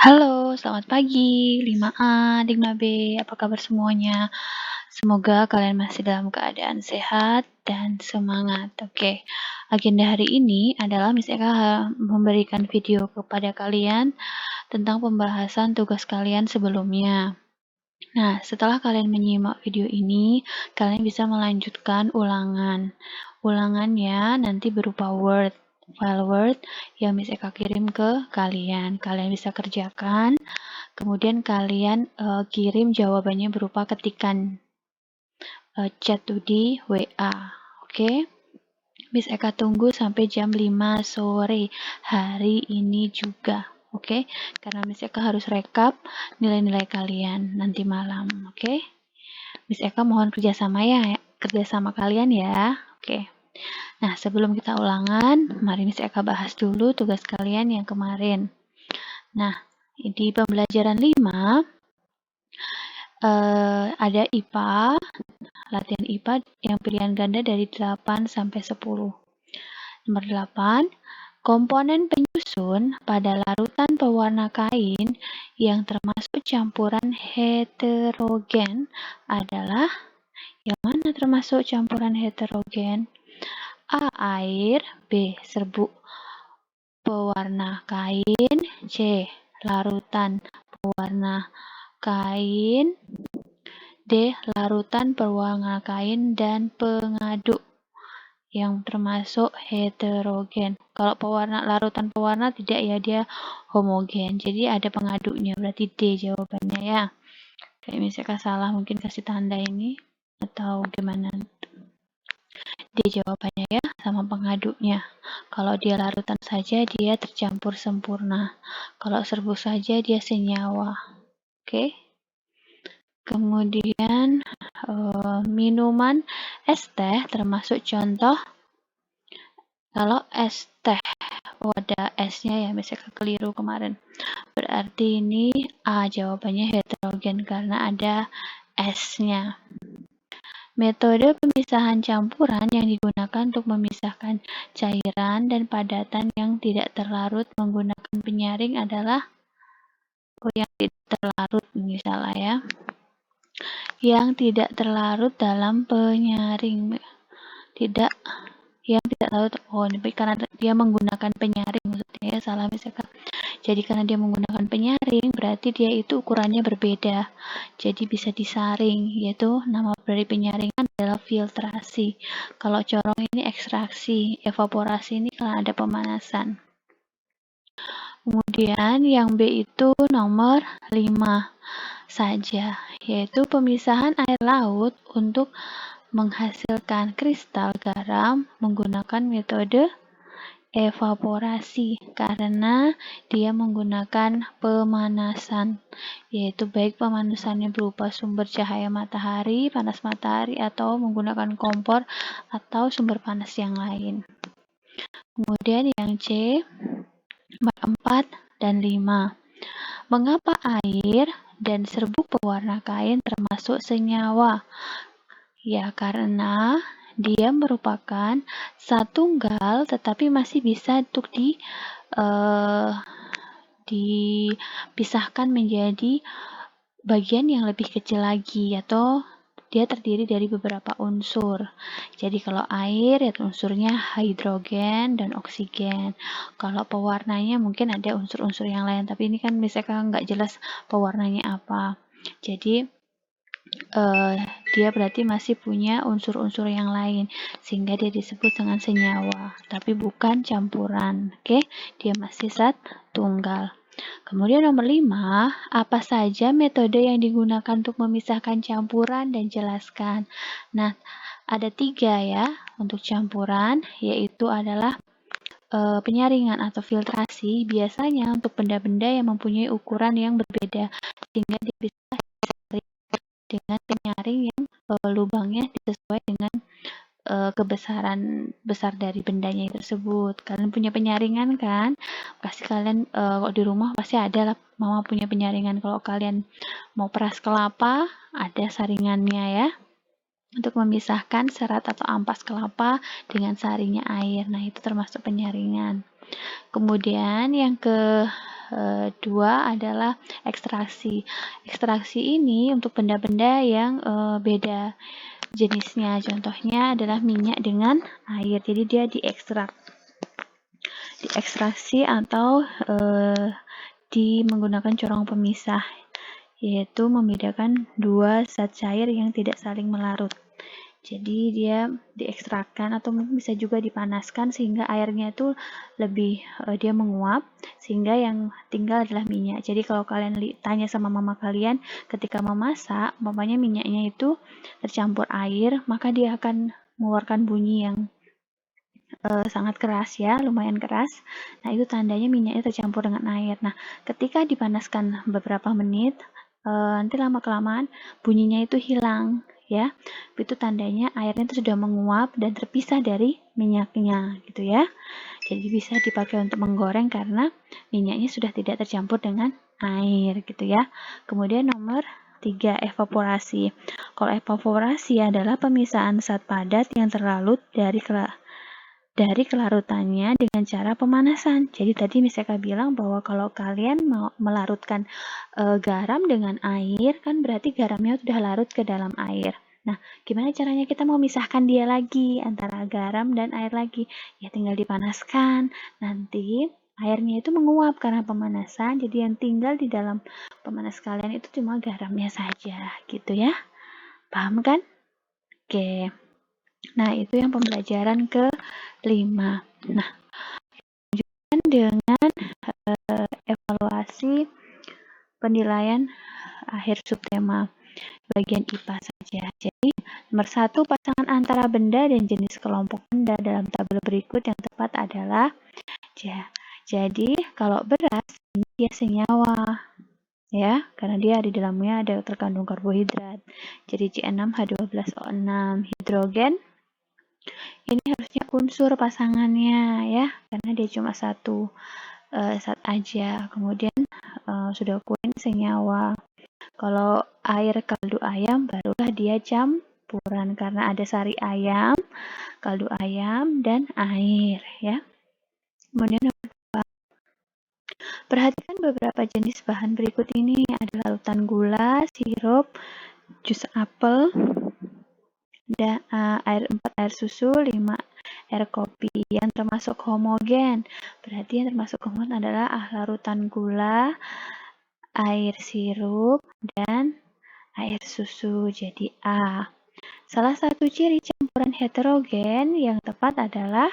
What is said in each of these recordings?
Halo, selamat pagi 5A, 5B, apa kabar semuanya? Semoga kalian masih dalam keadaan sehat dan semangat. Oke, agenda hari ini adalah Miss Eka memberikan video kepada kalian tentang pembahasan tugas kalian sebelumnya. Nah, setelah kalian menyimak video ini, kalian bisa melanjutkan ulangan. Ulangannya nanti berupa file Word yang Miss Eka kirim ke kalian. Kalian bisa kerjakan, kemudian kalian kirim jawabannya berupa ketikan chat di WA. Oke? Miss Eka tunggu sampai jam 5 sore hari ini juga. Oke? Karena Miss Eka harus rekap nilai-nilai kalian nanti malam. Oke? Miss Eka mohon kerjasama kalian ya. Oke. Nah, sebelum kita ulangan, mari Miss Eka bahas dulu tugas kalian yang kemarin. Nah, di pembelajaran 5 ada IPA, latihan IPA yang pilihan ganda dari 8 sampai 10. Nomor 8, komponen penyusun pada larutan pewarna kain yang termasuk campuran heterogen adalah yang mana termasuk campuran heterogen? A. Air, B. Serbuk pewarna kain, C. Larutan pewarna kain, D. Larutan pewarna kain dan pengaduk yang termasuk heterogen. Kalau larutan pewarna tidak ya, dia homogen. Jadi ada pengaduknya, berarti D jawabannya ya. Kayak misalkan salah mungkin kasih tanda ini atau gimana. D jawabannya ya, sama pengaduknya. Kalau dia larutan saja dia tercampur sempurna. Kalau serbuk saja dia senyawa. Oke. Kemudian minuman es teh termasuk contoh. Kalau es teh, ada esnya ya, misalnya keliru kemarin. Berarti ini A jawabannya heterogen karena ada esnya. Metode pemisahan campuran yang digunakan untuk memisahkan cairan dan padatan yang tidak terlarut menggunakan penyaring adalah yang tidak terlarut misalnya ya. Yang tidak terlarut dalam penyaring. Yang tidak larut, karena dia menggunakan penyaring maksudnya ya, salah misalkan. Jadi karena dia menggunakan penyaring, berarti dia itu ukurannya berbeda. Jadi bisa disaring, yaitu nama dari penyaringan adalah filtrasi. Kalau corong ini ekstraksi, evaporasi ini kalau ada pemanasan. Kemudian yang B itu nomor 5 saja, yaitu pemisahan air laut untuk menghasilkan kristal garam menggunakan metode evaporasi karena dia menggunakan pemanasan, yaitu baik pemanasannya berupa sumber cahaya matahari, panas matahari, atau menggunakan kompor atau sumber panas yang lain. Kemudian yang C, nomor 4 dan 5. Mengapa air dan serbuk pewarna kain termasuk senyawa? Ya, karena dia merupakan zat tunggal tetapi masih bisa untuk dipisahkan menjadi bagian yang lebih kecil lagi, atau dia terdiri dari beberapa unsur. Jadi kalau air ya unsurnya hidrogen dan oksigen. Kalau pewarnanya mungkin ada unsur-unsur yang lain, tapi ini kan misalkan nggak jelas pewarnanya apa. Jadi dia berarti masih punya unsur-unsur yang lain sehingga dia disebut dengan senyawa, tapi bukan campuran. Oke, dia masih zat tunggal. Kemudian nomor 5, apa saja metode yang digunakan untuk memisahkan campuran dan jelaskan. Nah, ada 3 ya untuk campuran, yaitu adalah penyaringan atau filtrasi. Biasanya untuk benda-benda yang mempunyai ukuran yang berbeda sehingga dia bisa dengan penyaring yang lubangnya sesuai dengan kebesaran besar dari bendanya tersebut. Kalian punya penyaringan kan? Pasti kalian kalau di rumah pasti ada lah, mama punya penyaringan. Kalau kalian mau peras kelapa, ada saringannya ya. Untuk memisahkan serat atau ampas kelapa dengan sarinya air. Nah, itu termasuk penyaringan. Kemudian yang kedua adalah ekstraksi. Ekstraksi ini untuk benda-benda yang beda jenisnya. Contohnya adalah minyak dengan air. Jadi dia diekstraksi atau menggunakan corong pemisah, yaitu membedakan dua zat cair yang tidak saling melarut. Jadi dia diekstrakkan atau mungkin bisa juga dipanaskan sehingga airnya itu lebih dia menguap sehingga yang tinggal adalah minyak. Jadi kalau kalian tanya sama mama kalian ketika memasak, umpamanya minyaknya itu tercampur air, maka dia akan mengeluarkan bunyi yang sangat keras ya, lumayan keras. Nah, itu tandanya minyaknya tercampur dengan air. Nah, ketika dipanaskan beberapa menit, nanti lama-kelamaan bunyinya itu hilang ya. Itu tandanya airnya itu sudah menguap dan terpisah dari minyaknya gitu ya. Jadi bisa dipakai untuk menggoreng karena minyaknya sudah tidak tercampur dengan air gitu ya. Kemudian nomor 3, evaporasi. Kalau evaporasi adalah pemisahan zat padat yang terlalut dari kelarutannya dengan cara pemanasan. Jadi tadi misalnya bilang bahwa kalau kalian mau melarutkan garam dengan air, kan berarti garamnya sudah larut ke dalam air. Nah, gimana caranya kita mau misahkan dia lagi antara garam dan air lagi? Ya tinggal dipanaskan. Nanti airnya itu menguap karena pemanasan, jadi yang tinggal di dalam pemanas kalian itu cuma garamnya saja, gitu ya. Paham kan? Oke. Nah, itu yang pembelajaran ke-5. Nah, dengan evaluasi penilaian akhir subtema bagian IPA saja. Jadi, nomor 1, pasangan antara benda dan jenis kelompok benda dalam tabel berikut yang tepat adalah jadi kalau beras ini dia senyawa ya, karena dia di dalamnya ada terkandung karbohidrat. Jadi C6H12O6. Hidrogen ini harusnya unsur pasangannya ya, karena dia cuma satu zat aja. Kemudian sudah kuning senyawa. Kalau air kaldu ayam barulah dia campuran karena ada sari ayam, kaldu ayam, dan air ya. Kemudian perhatikan beberapa jenis bahan berikut ini, ada larutan gula, sirup, jus apel, dan air 4 air susu, 5 air kopi yang termasuk homogen. Berarti yang termasuk homogen adalah larutan gula, air sirup, dan air susu. Jadi A. Salah satu ciri campuran heterogen yang tepat adalah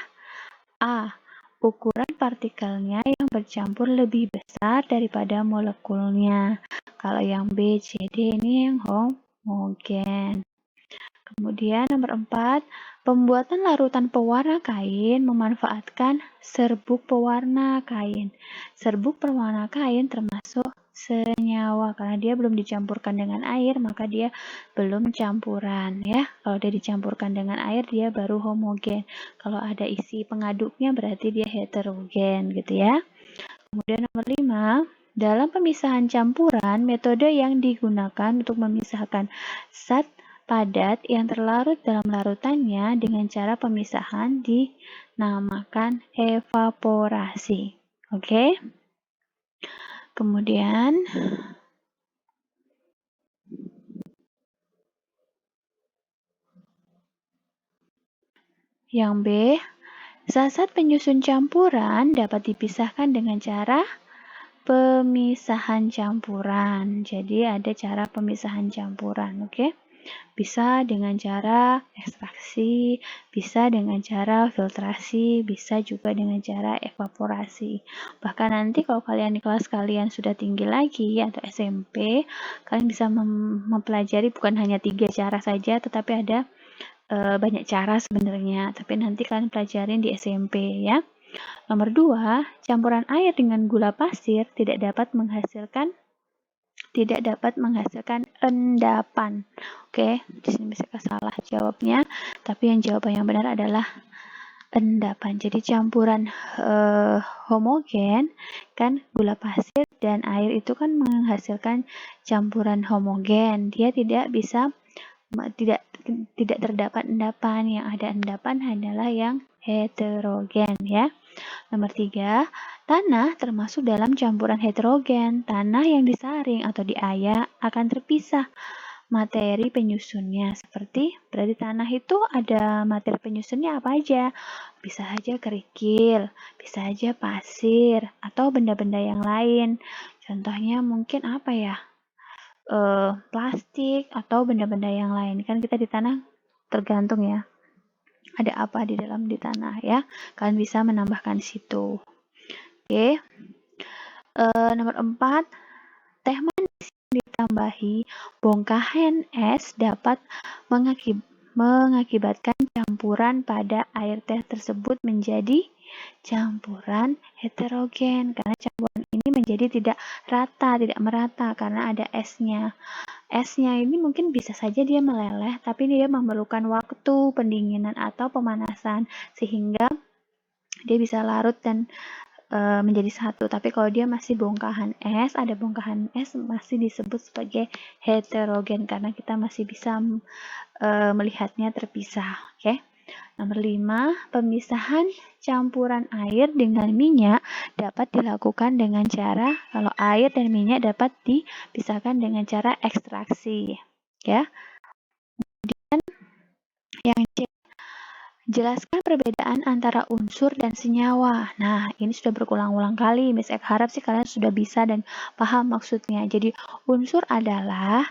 A. Ukuran partikelnya yang bercampur lebih besar daripada molekulnya. Kalau yang B, C, D ini yang homogen. Kemudian nomor 4, pembuatan larutan pewarna kain memanfaatkan serbuk pewarna kain. Serbuk pewarna kain termasuk senyawa karena dia belum dicampurkan dengan air, maka dia belum campuran ya. Kalau dia dicampurkan dengan air dia baru homogen. Kalau ada isi pengaduknya berarti dia heterogen gitu ya. Kemudian nomor 5, dalam pemisahan campuran, metode yang digunakan untuk memisahkan zat padat yang terlarut dalam larutannya dengan cara pemisahan dinamakan evaporasi. Oke? Kemudian yang B, zat-zat penyusun campuran dapat dipisahkan dengan cara pemisahan campuran. Jadi ada cara pemisahan campuran, oke? Bisa dengan cara ekstraksi, bisa dengan cara filtrasi, bisa juga dengan cara evaporasi. Bahkan nanti kalau kalian di kelas kalian sudah tinggi lagi atau SMP, kalian bisa mempelajari bukan hanya 3 cara saja, tetapi ada banyak cara sebenarnya. Tapi nanti kalian pelajarin di SMP ya. Nomor 2, campuran air dengan gula pasir tidak dapat menghasilkan endapan. Oke, di sini bisa salah jawabnya, tapi yang jawaban yang benar adalah endapan. Jadi campuran homogen kan gula pasir dan air itu kan menghasilkan campuran homogen. Dia tidak terdapat endapan. Yang ada endapan adalah yang heterogen ya. Nomor 3, Tanah termasuk dalam campuran heterogen. Tanah yang disaring atau diayak akan terpisah materi penyusunnya. Berarti tanah itu ada materi penyusunnya apa aja? Bisa saja kerikil, bisa saja pasir, atau benda-benda yang lain. Contohnya mungkin apa ya? Plastik atau benda-benda yang lain. Kan kita di tanah tergantung ya. Ada apa di dalam di tanah ya. Kalian bisa menambahkan di situ. Oke. Nomor 4, teh manis yang ditambahi bongkahan es dapat mengakibatkan campuran pada air teh tersebut menjadi campuran heterogen karena campuran ini menjadi tidak merata karena ada esnya. Esnya ini mungkin bisa saja dia meleleh, tapi dia memerlukan waktu pendinginan atau pemanasan sehingga dia bisa larut dan menjadi satu. Tapi kalau dia masih bongkahan es, ada bongkahan es, masih disebut sebagai heterogen karena kita masih bisa melihatnya terpisah. Oke. Nomor 5, pemisahan campuran air dengan minyak dapat dilakukan dengan cara, kalau air dan minyak dapat dipisahkan dengan cara ekstraksi. Ya. Kemudian yang C, jelaskan perbedaan antara unsur dan senyawa. Nah, ini sudah berulang-ulang kali. Miss Ek harap sih kalian sudah bisa dan paham maksudnya. Jadi, unsur adalah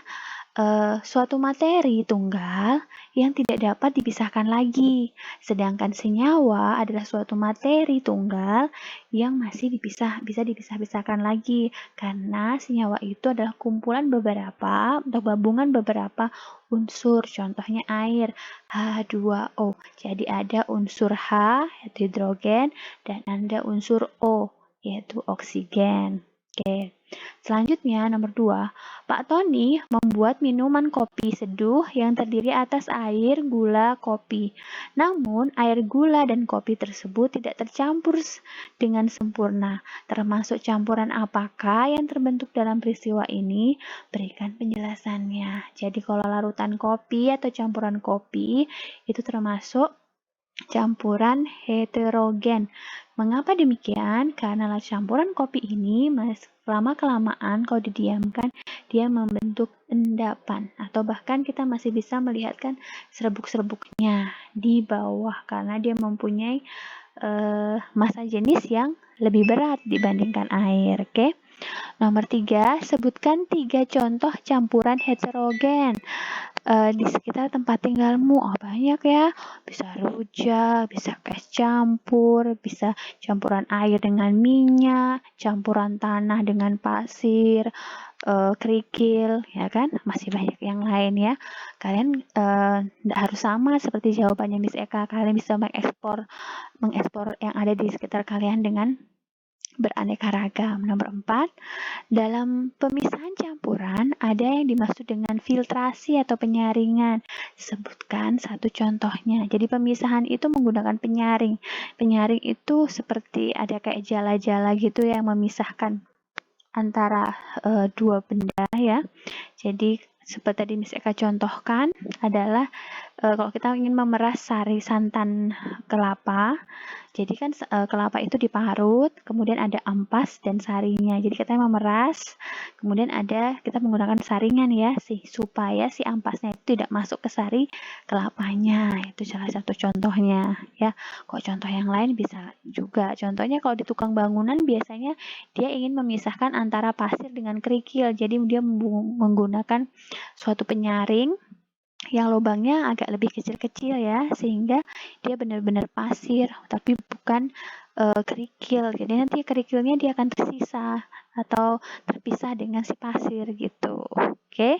suatu materi tunggal yang tidak dapat dipisahkan lagi. Sedangkan senyawa adalah suatu materi tunggal yang masih bisa dipisah-pisahkan lagi. Karena senyawa itu adalah kumpulan beberapa atau gabungan beberapa unsur. Contohnya air, H2O. Jadi ada unsur H, yaitu hidrogen, dan ada unsur O, yaitu oksigen. Oke. Selanjutnya, nomor 2, Pak Tony membuat minuman kopi seduh yang terdiri atas air, gula, kopi. Namun, air, gula, dan kopi tersebut tidak tercampur dengan sempurna. Termasuk campuran apakah yang terbentuk dalam peristiwa ini? Berikan penjelasannya. Jadi, kalau larutan kopi atau campuran kopi, itu termasuk campuran heterogen. Mengapa demikian? Karena campuran kopi ini lama-kelamaan kalau didiamkan dia membentuk endapan atau bahkan kita masih bisa melihatkan serbuk-serbuknya di bawah karena dia mempunyai massa jenis yang lebih berat dibandingkan air. Oke. Nomor 3, sebutkan 3 contoh campuran heterogen di sekitar tempat tinggalmu. Oh, banyak ya. Bisa rujak, bisa es campur, bisa campuran air dengan minyak, campuran tanah dengan pasir, kerikil, ya kan? Masih banyak yang lain ya. Kalian tidak harus sama seperti jawabannya Miss Eka. Kalian bisa mengekspor yang ada di sekitar kalian dengan beraneka ragam. Nomor 4, dalam pemisahan campuran ada yang dimaksud dengan filtrasi atau penyaringan. Sebutkan satu contohnya. Jadi pemisahan itu menggunakan penyaring. Penyaring itu seperti ada kayak jala-jala gitu yang memisahkan antara dua benda ya. Jadi seperti tadi Miss Eka contohkan adalah kalau kita ingin memeras sari santan kelapa, jadi kan kelapa itu diparut, kemudian ada ampas dan sarinya. Jadi kita memeras, kemudian kita menggunakan saringan ya, supaya si ampasnya itu tidak masuk ke sari kelapanya. Itu salah satu contohnya ya. Kok contoh yang lain bisa juga. Contohnya kalau di tukang bangunan biasanya dia ingin memisahkan antara pasir dengan kerikil. Jadi dia menggunakan suatu penyaring yang lubangnya agak lebih kecil-kecil ya, sehingga dia benar-benar pasir, tapi bukan kerikil. Jadi nanti kerikilnya dia akan tersisa atau terpisah dengan si pasir gitu. Oke.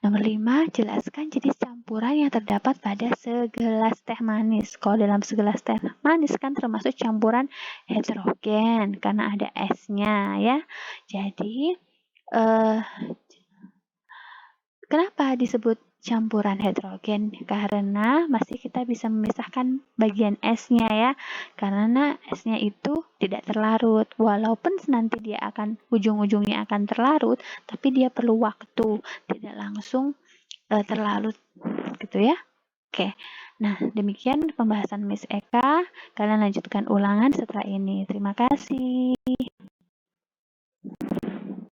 Nomor 5, jelaskan jenis campuran yang terdapat pada segelas teh manis. Kalau dalam segelas teh manis kan termasuk campuran heterogen karena ada esnya ya. Jadi kenapa disebut campuran heterogen? Karena masih kita bisa memisahkan bagian esnya ya. Karena esnya itu tidak terlarut. Walaupun nanti dia akan ujung-ujungnya akan terlarut, tapi dia perlu waktu, tidak langsung terlarut gitu ya. Oke, nah demikian pembahasan Miss Eka. Kalian lanjutkan ulangan setelah ini. Terima kasih.